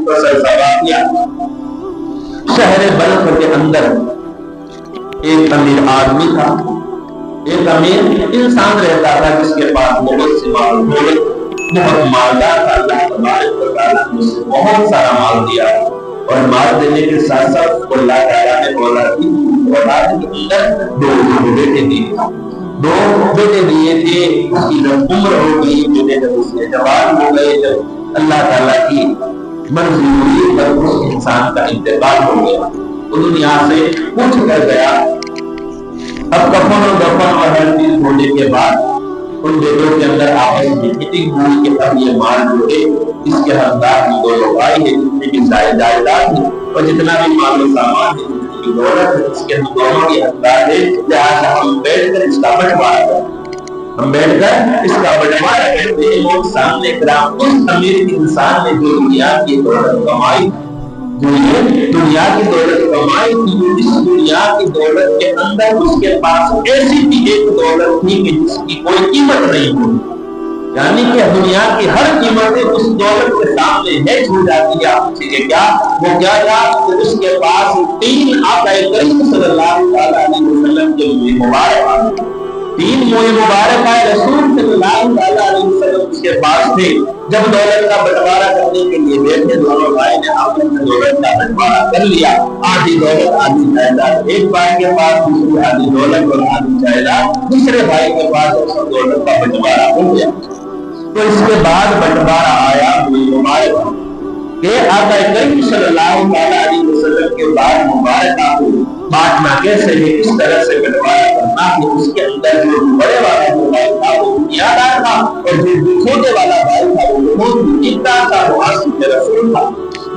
مختصر سا واقعہ، شہر بلخ کے اندر ایک امیر آدمی تھا، ایک امیر انسان رہتا تھا جس کے پاس بہت سی مال دولت، بہت مالدار تھا۔ اللہ تبارک و تعالیٰ نے اسے بہت سارا مال دیا، اور مال دینے کے ساتھ ساتھ اللہ تعالیٰ نے اولاد دی، اولاد کے اندر دو بیٹے دیے، دو بیٹے دیے تھے۔ اس کی جب عمر ہو گئی، بیٹے جب اس کے جوان ہو گئے، جب اللہ تعالیٰ کی مرضی ہوئی تب اس انسان کا انتقال ہو گیا، وہ دنیا سے اٹھ کر گیا۔ اب کفن و دفن اور ہر چیز ہونے کے بعد ان بیٹوں کے اندر آپس میں میٹنگ ہوئی کہ اب یہ مال جو ہے اس کے حقدار ہم دونوں بھائی ہیں، جتنی بھی جائیداد ہے اور جتنا بھی مال و سامان ہے، جتنی بھی دولت ہے، اس کے ہم دونوں کے حقدار ہے، لہٰذا ہم بیٹھ کر اس کا بٹوارا کریں، ہم بیٹھ کر اس کا بٹوارا کرتے ہیں۔ لوگ سامنے کرام اس امیر انسان نے جو دنیا کی دولت کمائی، دنیا کی دولت کمائی تھی، اس دنیا کی دولت کے اندر اس کے پاس ایسی بھی ایک دولت تھی کہ جس کی کوئی قیمت نہیں ہوتی، یعنی کہ دنیا کی ہر قیمت اس دولت کے سامنے ہیچ ہو جاتی ہے۔ ٹھیک ہے، کیا وہ کیا تھا کہ اس کے پاس 3 آقا کریم صلی اللہ علیہ وسلم کے لیے مبارک، 3 موئے مبارک آئے رسول صلی اللہ علیہ وسلم اس کے پاس تھے۔ جب دولت کا بٹوارا کرنے کے لیے بیٹھے، دونوں بھائی نے اپنے دولت کا بٹوارا کر لیا، آدھی دولت آدھی جائیداد ایک بھائی کے پاس، دوسری آدھی دولت اور آدھی جائیداد دوسرے بھائی کے پاس، اس دولت کا بٹوارا ہو گیا۔ تو اس کے بعد بٹوارا آیا مبارک کہ آقا کریم صلی اللہ علیہ وسلم کے بعد مبارکہ کو بانٹنا کیسے ہے، اس طرح سے بٹوارا کرنا کہ اس کے اندر جو بڑے والا جو بھائی تھا وہ دنیادار تھا، اور جو چھوٹے والا بھائی تھا وہ بہت دیندار تھا، وہ عاشق رسول تھا۔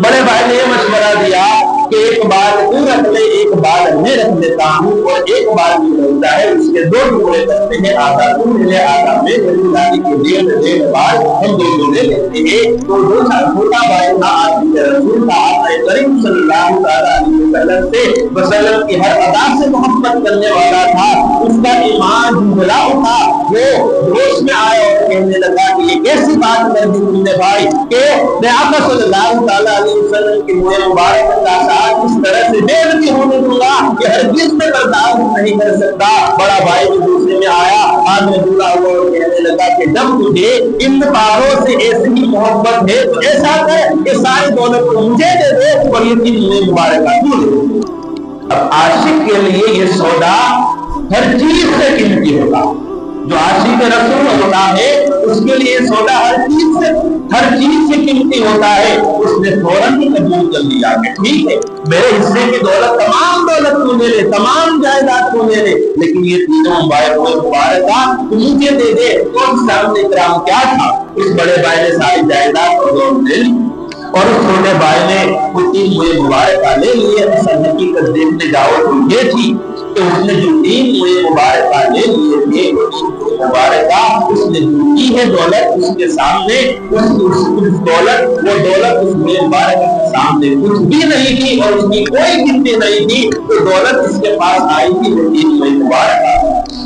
بڑے بھائی نے یہ مشورہ دیا کہ ایک بار تو رکھ لے، ایک بار میں رکھ لیتا ہوں، اور ایک بار جو ہوتا ہے اس کے 2 ٹکڑے کرتے ہیں، آدھا تو ملے آدھا میں، داری کے 1.5 بار ہم دونوں لے لیتے ہیں۔ تو جو چھوٹا بھائی تھا عاشق رسول تھا، آقا کریم صلی اللہ علیہ وسلم کی ہر ادا سے محبت کرنے والا تھا، اس کا ایمان جھنجھلا تھا، وہ ہوش میں آیا اور کہنے لگا کہ یہ کیسی بات کر دی تم نے بھائی کہ میں آقا صلی اللہ علیہ وسلم کی موئے مبارک کا ساتھ اس طرح سے بے عدلی ہونے دوں گا کہ ہرگز میں برداشت نہیں کر سکتا۔ بڑا بھائی بھی دوسرے میں آیا، ہاتھ میں جھولا ہوا اور کہنے لگا کہ جب تجھے ان باروں سے ایسی ہی محبت ہے تو ایسا کر کہ ساری دولت کو مجھے دے دے اور یہ 3 موئے مبارک تو دے۔ اب عاشق کے لیے یہ سودا ہر چیز سے قیمتی ہوگا، جو عاشق رسول ہوتا ہے اس کے لیے سودا ہر چیز سے قیمتی ہوتا ہے۔ اس نے فوراً ہی قبول کر لیا کہ ٹھیک ہے، میرے حصے کی دولت تمام دولت تو لے لے، تمام جائیداد تو لے لے، لیکن یہ 3 مبارکہ تو مجھے دے دے۔ تو سامنے کرام کیا تھا، اس بڑے بھائی نے ساری جائیداد اور دولت لے لی، اور اس چھوٹے بھائی نے وہ 3 موئے مبارکہ لے لیے۔ اصل حقیقت دیکھنے جاؤ تو یہ تھی کہ اس نے جو 3 موئے مبارکہ لے لیے تھے، وہ 3 موئے مبارکہ اس نے جو کی ہے دولت، اس کے سامنے وہ دولت اس موئے مبارکہ کے سامنے کچھ بھی نہیں تھی، اور اس کی کوئی گنتی نہیں تھی۔ تو دولت اس کے پاس آئی تھی وہ 3 موئے مبارکہ۔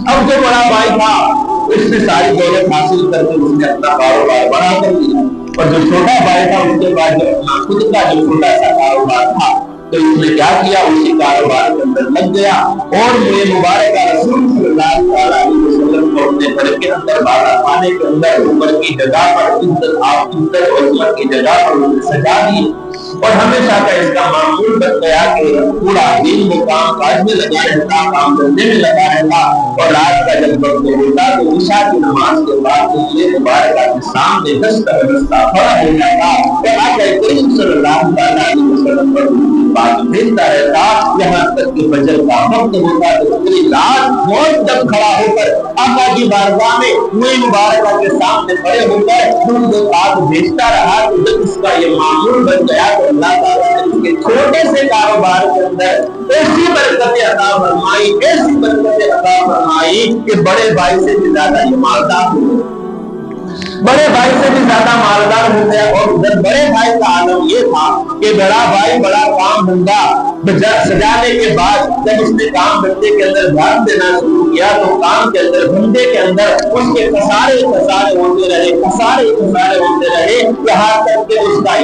اب جو بڑا بھائی تھا اس نے ساری دولت حاصل کر کے اس نے اپنا کاروبار بڑا کر لیا، اور جو چھوٹا بھائی تھا اس کے بعد جو اپنا خود کا جو چھوٹا سا کاروبار تھا تو اس نے کیا کیا، اسی کاروبار کے اندر لگ گیا، اور یہ مبارکہ رسول صلی اللہ علیہ وسلم کو اپنے گھر کے اندر بالا خانے کے اندر اوپر کی جگہ پر عزت اور عظمت کی جگہ پر سجا دی، اور ہمیشہ کا اس کا معمول بن گیا کہ پورا دن میں کام کاج میں لگا رہتا، کام کرنے میں لگا رہتا، اور رات کا جب وقت ہوتا تو عشاء کی نماز کے بعد یہ مبارکہ کے سامنے دستہ کھڑا ہو جاتا، اور آقا کریم صلی اللہ علیہ وسلم پر بات بھیجتا رہتا، یہاں تک کہ فجر کا وقت ہوتا تو پوری رات موت جب کھڑا ہو کر آقا کی بارگاہ میں موئے مبارکہ کے سامنے کھڑے ہو کر درود و بات بھیجتا رہا۔ تو جب اس کا یہ معمول بن گیا تو اللہ تعالیٰ نے اس کے چھوٹے سے کاروبار کے اندر ایسی برکتیں عطا فرمائی، ایسی برکتیں عطا فرمائی کہ بڑے بھائی سے بھی زیادہ یہ مالدار ہو گئے، بڑے بھائی سے بھی زیادہ مالدار ہو گیا۔ اور ادھر بڑے بھائی کا عالم یہ تھا کہ بڑا بھائی بڑا کام دھندا سجانے کے بعد جب اس نے کام دھندے کے اندر دھیان دینا شروع کیا تو کام کے اندر دھندے کے اندر اس کے خسارے ہوتے رہے، یہاں تک کہ اس کا